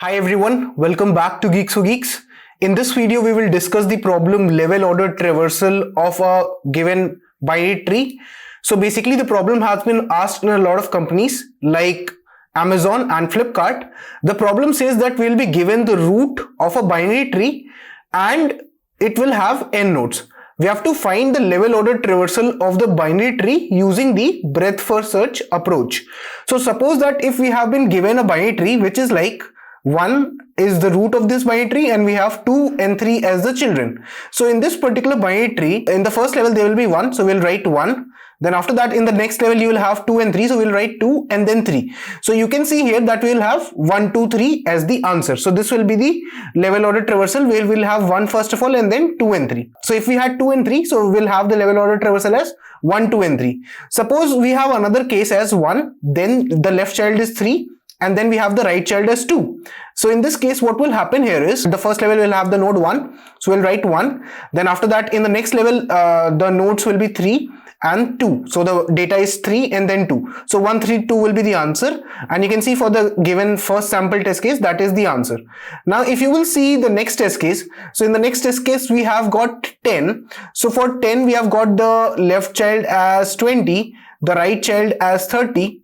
Hi everyone, welcome back to GeeksforGeeks. In this video, we will discuss the problem level order traversal of a given binary tree. So basically, the problem has been asked in a lot of companies like Amazon and Flipkart. The problem says that we will be given the root of a binary tree and it will have n nodes. We have to find the level order traversal of the binary tree using the breadth first search approach. So suppose that if we have been given a binary tree which is like 1 is the root of this binary tree and we have 2 and 3 as the children. So in this particular binary tree, in the first level there will be 1, so we'll write 1. Then after that in the next level you will have 2 and 3, so we'll write 2 and then 3. So you can see here that we will have 1, 2, 3 as the answer. So this will be the level order traversal where we'll have 1 first of all and then 2 and 3. So if we had 2 and 3, so we'll have the level order traversal as 1, 2 and 3. Suppose we have another case as 1, then the left child is 3. And then we have the right child as 2. So in this case, what will happen here is the first level will have the node 1. So we'll write 1. Then after that, in the next level, the nodes will be 3 and 2. So the data is 3 and then 2. So 1, 3, 2 will be the answer. And you can see for the given first sample test case, that is the answer. Now, if you will see the next test case, so in the next test case, we have got 10. So for 10, we have got the left child as 20, the right child as 30.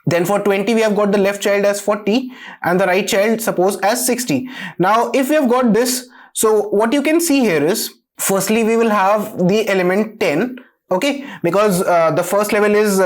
Then for 20, we have got the left child as 40 and the right child suppose as 60. Now, if we have got this, so what you can see here is, firstly, we will have the element 10, okay, because the first level is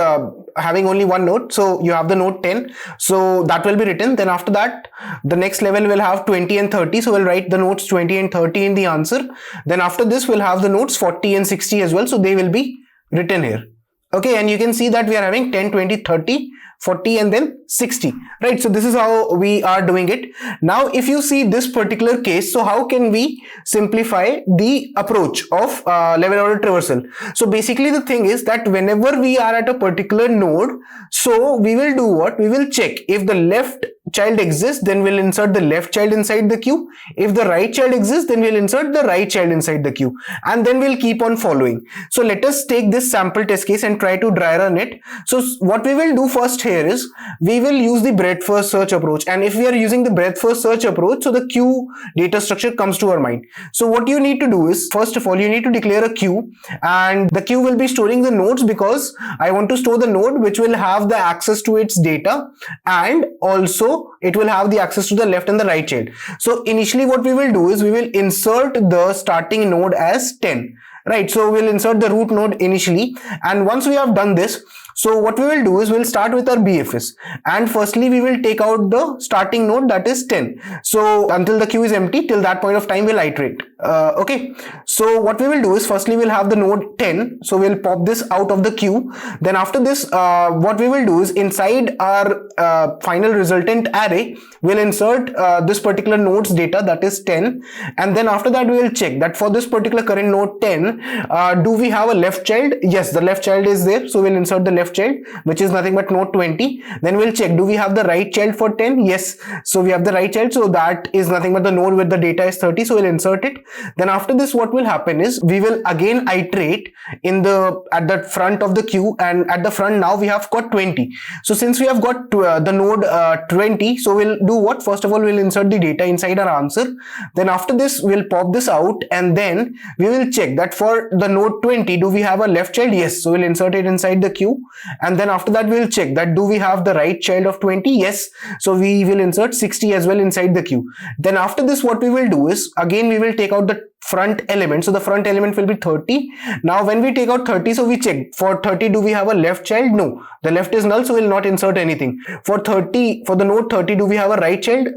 having only one node. So you have the node 10. So that will be written. Then after that, the next level will have 20 and 30. So we'll write the nodes 20 and 30 in the answer. Then after this, we'll have the nodes 40 and 60 as well. So they will be written here. Okay, and you can see that we are having 10, 20, 30, 40 and then 60, right? So this is how we are doing it. Now, if you see this particular case, so how can we simplify the approach of level order traversal? So basically the thing is that whenever we are at a particular node, so we will do what? We will check if the left child exists, then we'll insert the left child inside the queue. If the right child exists, then we'll insert the right child inside the queue, and then we'll keep on following. So let us take this sample test case and try to dry run it. So what we will do first here is we will use the breadth first search approach, and if we are using the breadth first search approach, so the queue data structure comes to our mind. So what you need to do is, first of all, you need to declare a queue, and the queue will be storing the nodes because I want to store the node which will have the access to its data, and also it will have the access to the left and the right child. So initially what we will do is we will insert the starting node as 10, right? So we'll insert the root node initially, and once we have done this, so what we will do is we'll start with our BFS, and firstly we will take out the starting node, that is 10. So until the queue is empty, till that point of time we'll iterate. Okay, so what we will do is firstly we'll have the node 10, so we'll pop this out of the queue. Then after this, what we will do is inside our final resultant array, we'll insert this particular node's data, that is 10, and then after that we will check that for this particular current node 10, do we have a left child? Yes, the left child is there, so we'll insert the left child, which is nothing but node 20. Then we'll check, do we have the right child for 10? Yes, so we have the right child, so that is nothing but the node with the data is 30, so we'll insert it. Then after this, what will happen is we will again iterate at the front of the queue, and at the front now we have got 20. So since we have got the node 20, so we'll do what? First of all, we'll insert the data inside our answer. Then after this, we'll pop this out, and then we will check that for the node 20, do we have a left child? Yes, so we'll insert it inside the queue. And then after that, we'll check that do we have the right child of 20? Yes, so we will insert 60 as well inside the queue. Then after this, what we will do is again we will take out the front element. So the front element will be 30. Now when we take out 30, so we check for 30, do we have a left child? No, the left is null, so we'll not insert anything. For the node 30, do we have a right child?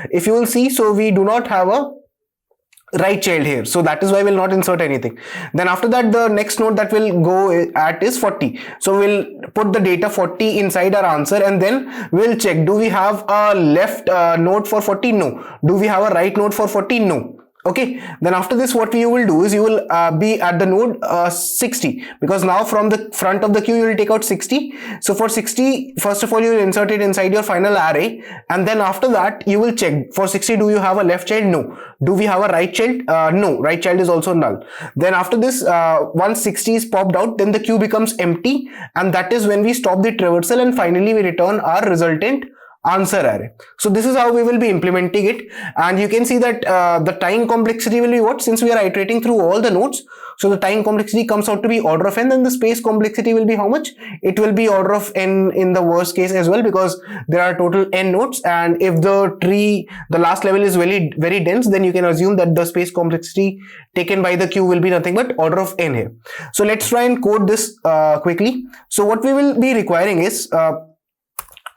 If you will see, so we do not have a right child here, so that is why we'll not insert anything. Then after that, the next node that will go at is 40, so we'll put the data 40 inside our answer, and then we'll check, do we have a left node for 40? No. Do we have a right node for 40? No. Okay, then after this, what you will do is you will be at the node 60, because now from the front of the queue you will take out 60. So for 60, first of all you will insert it inside your final array, and then after that you will check for 60, do you have a left child? No. Do we have a right child? No, right child is also null. Then after this, once 60 is popped out, then the queue becomes empty, and that is when we stop the traversal, and finally we return our resultant answer array. So this is how we will be implementing it, and you can see that the time complexity will be what, since we are iterating through all the nodes, so the time complexity comes out to be order of n. Then the space complexity will be how much? It will be order of n in the worst case as well, because there are total n nodes, and if the tree, the last level is very very dense, then you can assume that the space complexity taken by the queue will be nothing but order of n here. So let's try and code this quickly. So what we will be requiring is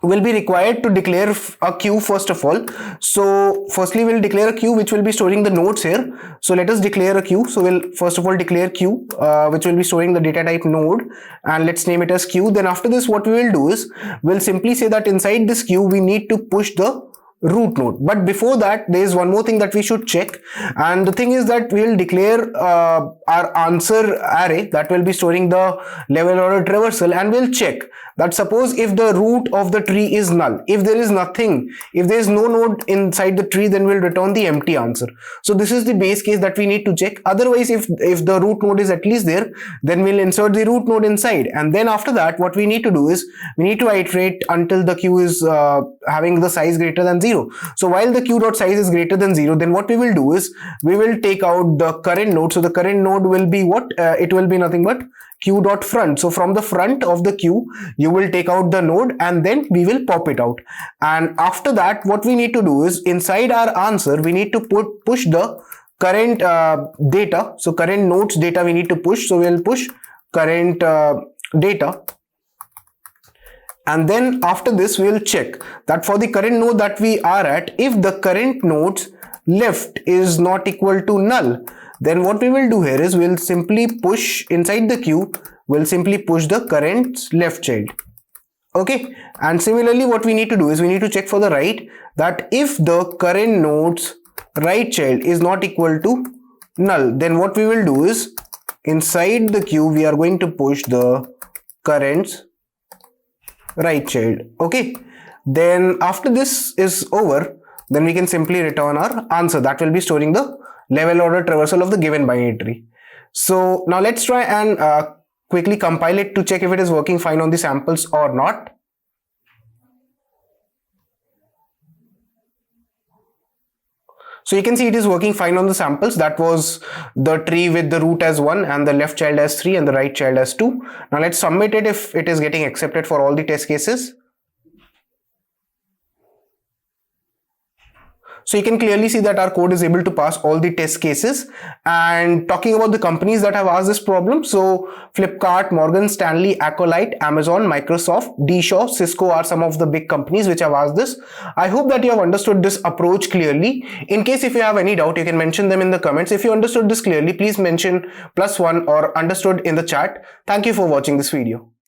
will be required to declare a queue first of all. So firstly we'll declare a queue which will be storing the nodes here. So let us declare a queue. So we'll first of all declare queue which will be storing the data type node, and let's name it as queue. Then after this, what we will do is we'll simply say that inside this queue we need to push the root node. But before that, there is one more thing that we should check, and the thing is that we will declare our answer array that will be storing the level order traversal, and we'll check that suppose if the root of the tree is null, if there is nothing, if there is no node inside the tree, then we'll return the empty answer. So this is the base case that we need to check. Otherwise, if the root node is at least there, then we'll insert the root node inside, and then after that what we need to do is we need to iterate until the queue is having the size greater than 0. So while the queue dot size is greater than 0, then what we will do is we will take out the current node. So the current node will be what? It will be nothing but queue dot front. So from the front of the queue you will take out the node, and then we will pop it out. And after that, what we need to do is inside our answer we need to push the current data. So current nodes data we need to push. So we'll push current data, and then after this we will check that for the current node that we are at, if the current node's left is not equal to null, then what we will do here is we'll simply push inside the queue, we'll simply push the current left child. Okay, and similarly what we need to do is we need to check for the right, that if the current node's right child is not equal to null, then what we will do is inside the queue we are going to push the current right child. Okay, then after this is over, then we can simply return our answer that will be storing the level order traversal of the given binary tree. So now let's try and quickly compile it to check if it is working fine on the samples or not. So you can see it is working fine on the samples. That was the tree with the root as 1 and the left child as 3 and the right child as 2. Now let's submit it if it is getting accepted for all the test cases. So you can clearly see that our code is able to pass all the test cases. And talking about the companies that have asked this problem, so Flipkart, Morgan Stanley, Acolyte, Amazon, Microsoft, D-Shaw, Cisco are some of the big companies which have asked this. I hope that you have understood this approach clearly. In case if you have any doubt, you can mention them in the comments. If you understood this clearly, please mention +1 or understood in the chat. Thank you for watching this video.